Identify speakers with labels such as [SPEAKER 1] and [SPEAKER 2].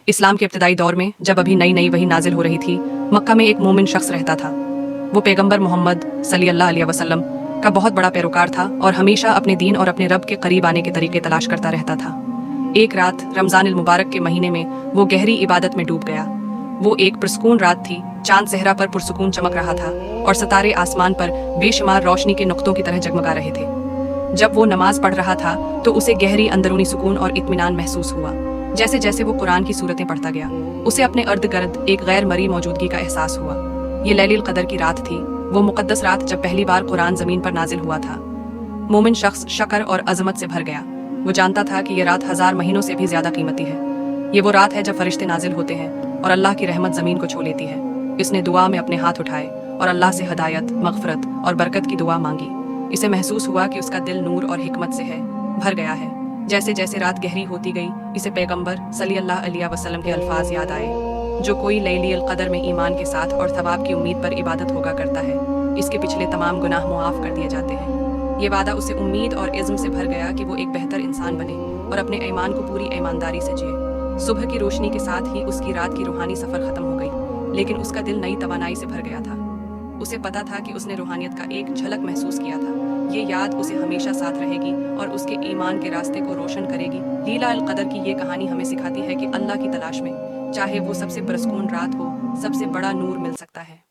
[SPEAKER 1] इस्लाम के इब्तदाई दौर में जब अभी नई नई वही नाजिल हो रही थी, मक्का में एक मोमिन शख्स रहता था। वो पैगंबर मोहम्मद सल्लल्लाहु अलैहि वसल्लम का बहुत बड़ा पैरोकार था और हमेशा अपने दीन और अपने रब के करीब आने के तरीके तलाश करता रहता था। एक रात रमजान अल मुबारक के महीने में वो गहरी इबादत में डूब गया। वो एक पुरसकून रात थी, चांद सहरा पर पुरसकून चमक रहा था और सितारे आसमान पर बेशुमार रोशनी के नुक्तों की तरह जगमगा रहे थे। जब वो नमाज पढ़ रहा था तो उसे गहरी अंदरूनी सुकून और इत्मीनान महसूस हुआ। जैसे जैसे वो कुरान की सूरतें पढ़ता गया, उसे अपने अर्द गिर्द एक गैर मरी मौजूदगी का एहसास हुआ। ये लैलिल कदर की रात थी, वो मुकद्दस रात जब पहली बार कुरान जमीन पर नाजिल हुआ था। मोमिन शख्स शक्र और अजमत से भर गया। वो जानता था कि ये रात 1000 महीनों से भी ज्यादा कीमती है। ये वो रात है जब फरिश्ते नाजिल होते हैं और अल्लाह की रहमत जमीन को छू लेती है। इसने दुआ में अपने हाथ उठाए और अल्लाह से हदायत, मगफरत और बरकत की दुआ मांगी। इसे महसूस हुआ कि उसका दिल नूर और हिकमत से भर गया है। जैसे जैसे रात गहरी होती गई, इसे पैगंबर सल्लल्लाहु अलैहि वसल्लम के अल्फाज याद आए, जो कोई लैलिल कदर में ईमान के साथ और थवाब की उम्मीद पर इबादत होगा करता है, इसके पिछले तमाम गुनाह मुआफ कर दिए जाते हैं। ये वादा उसे उम्मीद और इज़्म से भर गया कि वो एक बेहतर इंसान बने और अपने ईमान को पूरी ईमानदारी से जिए। सुबह की रोशनी के साथ ही उसकी रात की रूहानी सफ़र ख़त्म हो गई, लेकिन उसका दिल नई तवानाई से भर गया था। उसे पता था कि उसने रूहानियत का एक झलक महसूस किया था। ये याद उसे हमेशा साथ रहेगी और उसके ईमान के रास्ते को रोशन करेगी। लीला अल कदर की ये कहानी हमें सिखाती है कि अल्लाह की तलाश में, चाहे वो सबसे पुरस्कून रात हो, सबसे बड़ा नूर मिल सकता है।